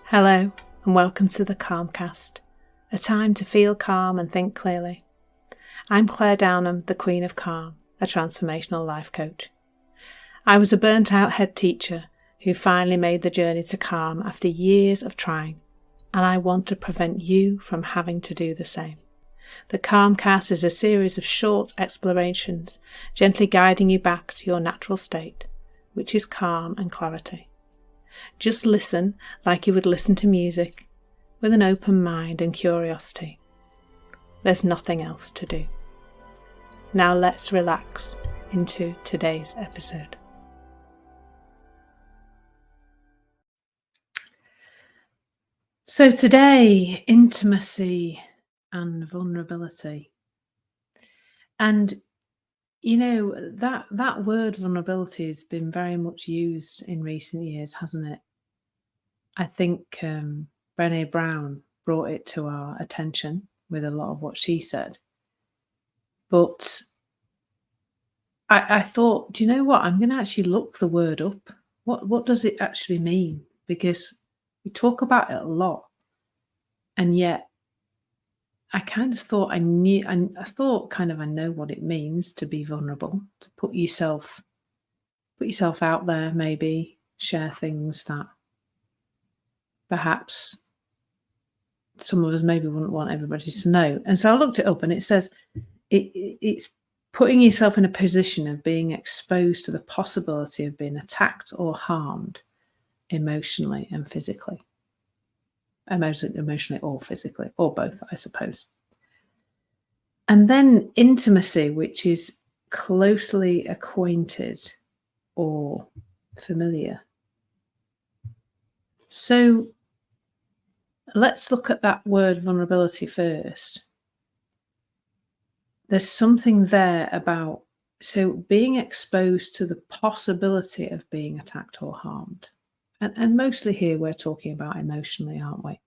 Hello and welcome to the Calmcast, a time to feel calm and think clearly. I'm Claire Downham, the Queen of Calm, a transformational life coach. I was a burnt out head teacher who finally made the journey to calm after years of trying, and I want to prevent you from having to do the same. The Calmcast is a series of short explorations, gently guiding you back to your natural state, which is calm and clarity. Just listen like you would listen to music, with an open mind and curiosity. There's nothing else to do. Now let's relax into today's episode. So today, intimacy and vulnerability. And you know, that word vulnerability has been very much used in recent years, hasn't it? I think Brené Brown brought it to our attention with a lot of what she said. But I thought, do you know what? I'm going to actually look the word up. What does it actually mean? Because we talk about it a lot, and yet I kind of thought I knew, and I thought kind of I know what it means to be vulnerable, to put yourself out there, maybe share things that perhaps some of us maybe wouldn't want everybody to know. And so I looked it up, and it says it's putting yourself in a position of being exposed to the possibility of being attacked or harmed emotionally and physically. Emotionally or physically, or both, I suppose. And then intimacy, which is closely acquainted or familiar. So let's look at that word vulnerability first. There's something there about, so being exposed to the possibility of being attacked or harmed. And mostly here we're talking about emotionally, aren't we?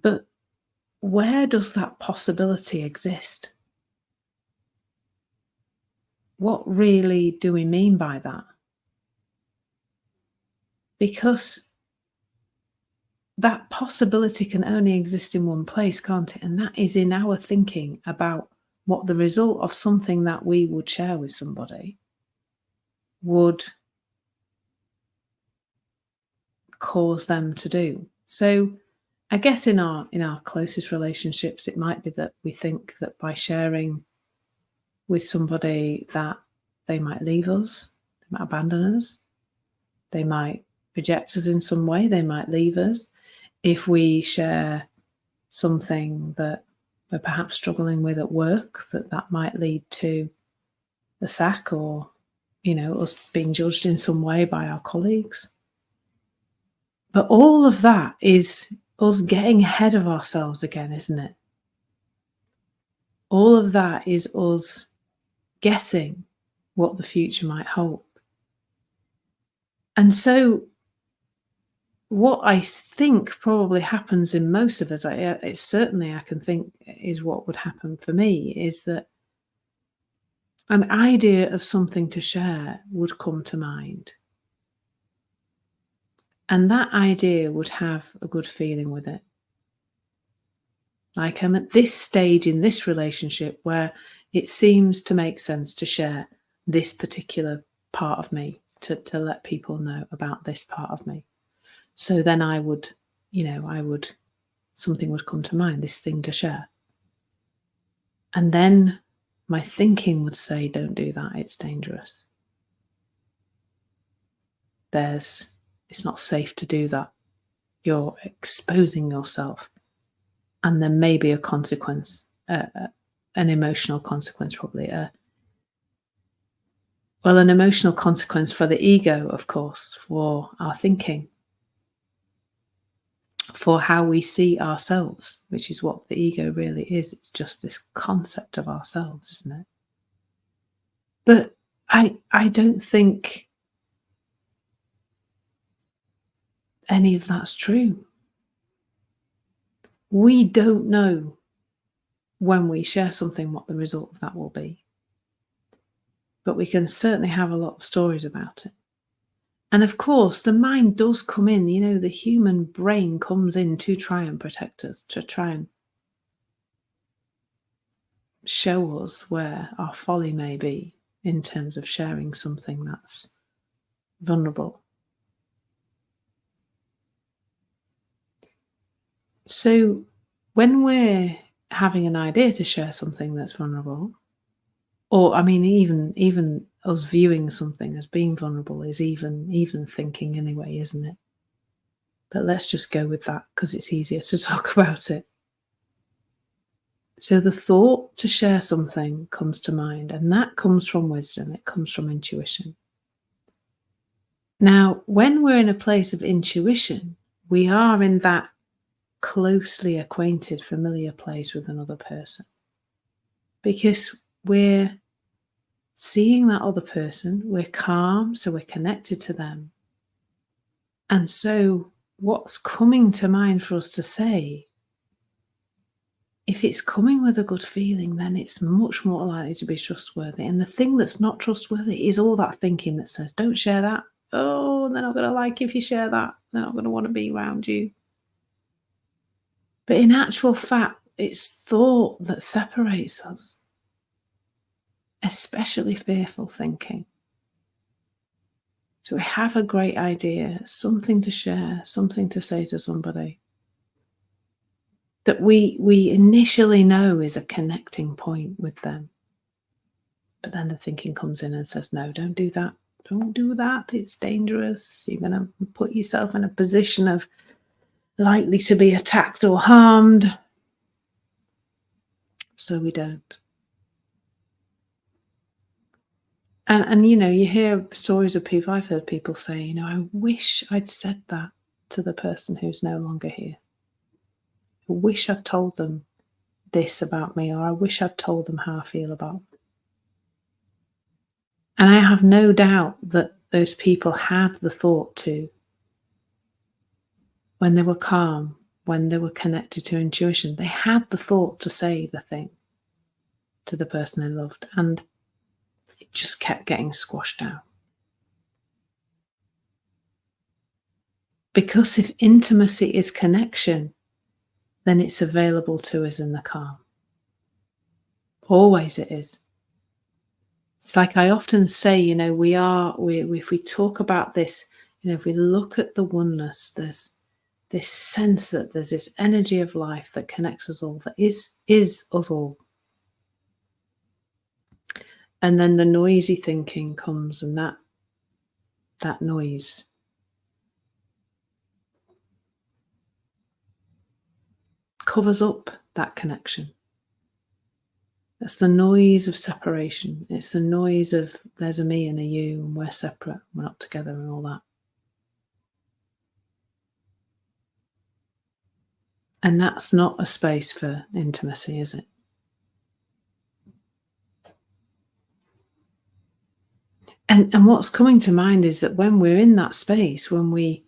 But where does that possibility exist? What really do we mean by that? Because that possibility can only exist in one place, can't it? And that is in our thinking about what the result of something that we would share with somebody would cause them to do. So I guess in our closest relationships, it might be that we think that by sharing with somebody that they might leave us, they might abandon us, they might reject us in some way, they might leave us. If we share something that we're perhaps struggling with at work, that might lead to the sack, or us being judged in some way by our colleagues. But all of that is us getting ahead of ourselves again, isn't it? All of that is us guessing what the future might hold. And so what I think probably happens in most of us, it's certainly I can think is what would happen for me, is that an idea of something to share would come to mind. And that idea would have a good feeling with it. Like, I'm at this stage in this relationship where it seems to make sense to share this particular part of me, to let people know about this part of me. So then I would, something would come to mind, this thing to share. And then my thinking would say, don't do that, it's dangerous. It's not safe to do that. You're exposing yourself. And there may be a consequence, an emotional consequence, probably. An emotional consequence for the ego, of course, for our thinking, for how we see ourselves, which is what the ego really is. It's just this concept of ourselves, isn't it? But I don't think any of that's true. We don't know when we share something what the result of that will be. But we can certainly have a lot of stories about it. And of course, the mind does come in, the human brain comes in to try and protect us, to try and show us where our folly may be in terms of sharing something that's vulnerable. So when we're having an idea to share something that's vulnerable, or I mean, even us viewing something as being vulnerable is even thinking anyway, isn't it? But let's just go with that because it's easier to talk about it. So the thought to share something comes to mind, and that comes from wisdom. It comes from intuition. Now, when we're in a place of intuition, we are in that closely acquainted, familiar place with another person because we're seeing that other person, we're calm, so we're connected to them. And so, what's coming to mind for us to say, if it's coming with a good feeling, then it's much more likely to be trustworthy. And the thing that's not trustworthy is all that thinking that says, don't share that. Oh, they're not going to like if you share that. They're not going to want to be around you. But in actual fact, it's thought that separates us, especially fearful thinking. So we have a great idea, something to share, something to say to somebody that we initially know is a connecting point with them. But then the thinking comes in and says, no, don't do that. Don't do that. It's dangerous. You're going to put yourself in a position of likely to be attacked or harmed. So we don't. And you hear stories of people, I've heard people say, I wish I'd said that to the person who's no longer here. I wish I'd told them this about me, or I wish I'd told them how I feel about them. And I have no doubt that those people had the thought to, when they were calm, when they were connected to intuition, they had the thought to say the thing to the person they loved, and it just kept getting squashed out. Because if intimacy is connection, then it's available to us in the calm. Always it is. It's like I often say, if we talk about this, if we look at the oneness, there's this sense that there's this energy of life that connects us all, that is us all. And then the noisy thinking comes, and that noise covers up that connection. It's the noise of separation. It's the noise of there's a me and a you, and we're separate, we're not together, and all that. And that's not a space for intimacy, is it? And what's coming to mind is that when we're in that space, when we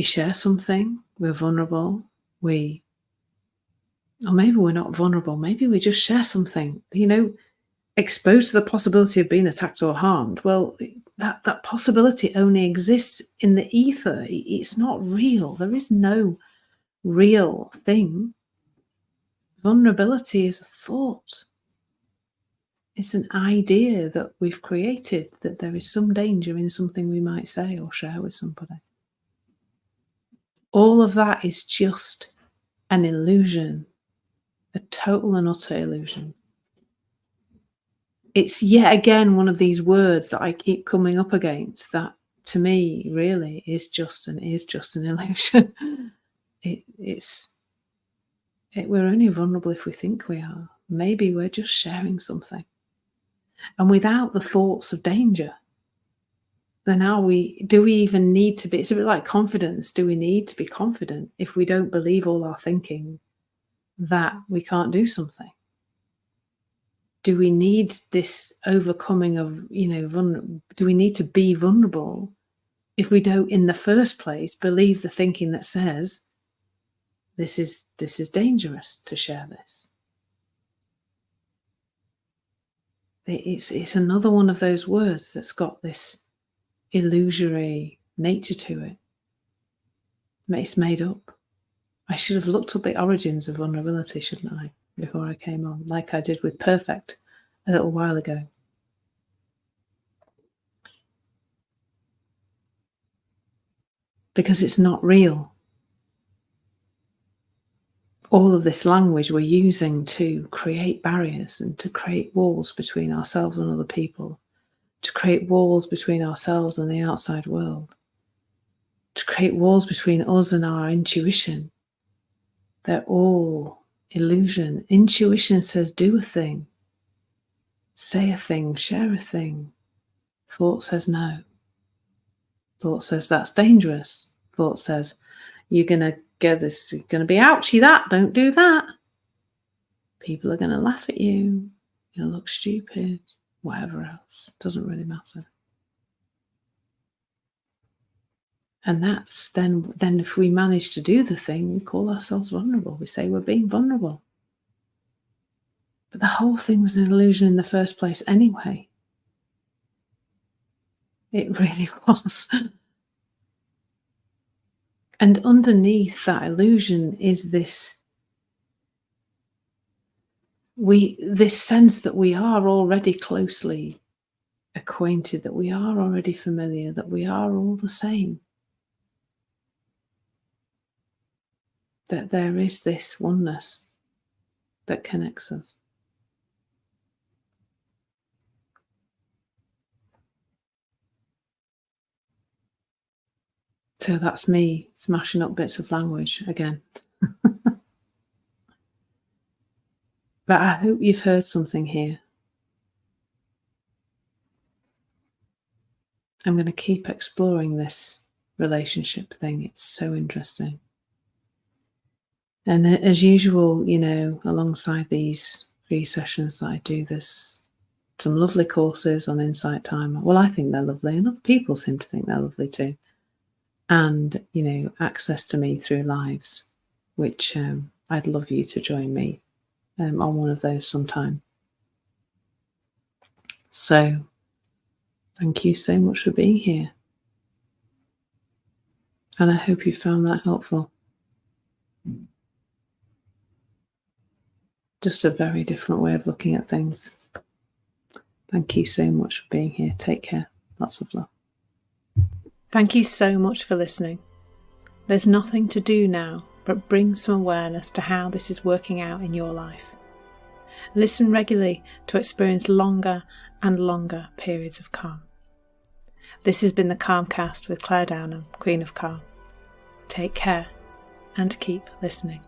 share something, we're vulnerable, or maybe we're not vulnerable, maybe we just share something, exposed to the possibility of being attacked or harmed. Well, that possibility only exists in the ether. It's not real. There is no real thing. Vulnerability is a thought. It's an idea that we've created, that there is some danger in something we might say or share with somebody. All of that is just an illusion, a total and utter illusion. It's yet again one of these words that I keep coming up against that to me really is just an illusion. We're only vulnerable if we think we are. Maybe we're just sharing something. And without the thoughts of danger, then do we even need to be? It's a bit like confidence. Do we need to be confident if we don't believe all our thinking that we can't do something? Do we need this overcoming of, do we need to be vulnerable if we don't in the first place believe the thinking that says this is dangerous to share this? It's another one of those words that's got this illusory nature to it. It's made up. I should have looked up the origins of vulnerability, shouldn't I, before I came on, like I did with perfect a little while ago. Because it's not real. All of this language we're using to create barriers and to create walls between ourselves and other people, to create walls between ourselves and the outside world, to create walls between us and our intuition. They're all illusion. Intuition says do a thing, say a thing, share a thing. Thought says no. Thought says that's dangerous. Thought says you're going to get this, you're going to be ouchy, that, don't do that. People are going to laugh at you. You'll look stupid, whatever else. Doesn't really matter. And that's then if we manage to do the thing, we call ourselves vulnerable. We say we're being vulnerable. But the whole thing was an illusion in the first place anyway. It really was. And underneath that illusion is this sense that we are already closely acquainted, that we are already familiar, that we are all the same. That there is this oneness that connects us. So that's me smashing up bits of language again. But I hope you've heard something here. I'm going to keep exploring this relationship thing. It's so interesting. And as usual, alongside these 3 sessions that I do, there's some lovely courses on Insight Timer. Well, I think they're lovely, and other people seem to think they're lovely too. And, access to me through lives, which I'd love you to join me on one of those sometime. So thank you so much for being here. And I hope you found that helpful. Just a very different way of looking at things. Thank you so much for being here. Take care. Lots of love. Thank you so much for listening. There's nothing to do now but bring some awareness to how this is working out in your life. Listen regularly to experience longer and longer periods of calm. This has been the Calmcast with Claire Downham, Queen of Calm. Take care and keep listening.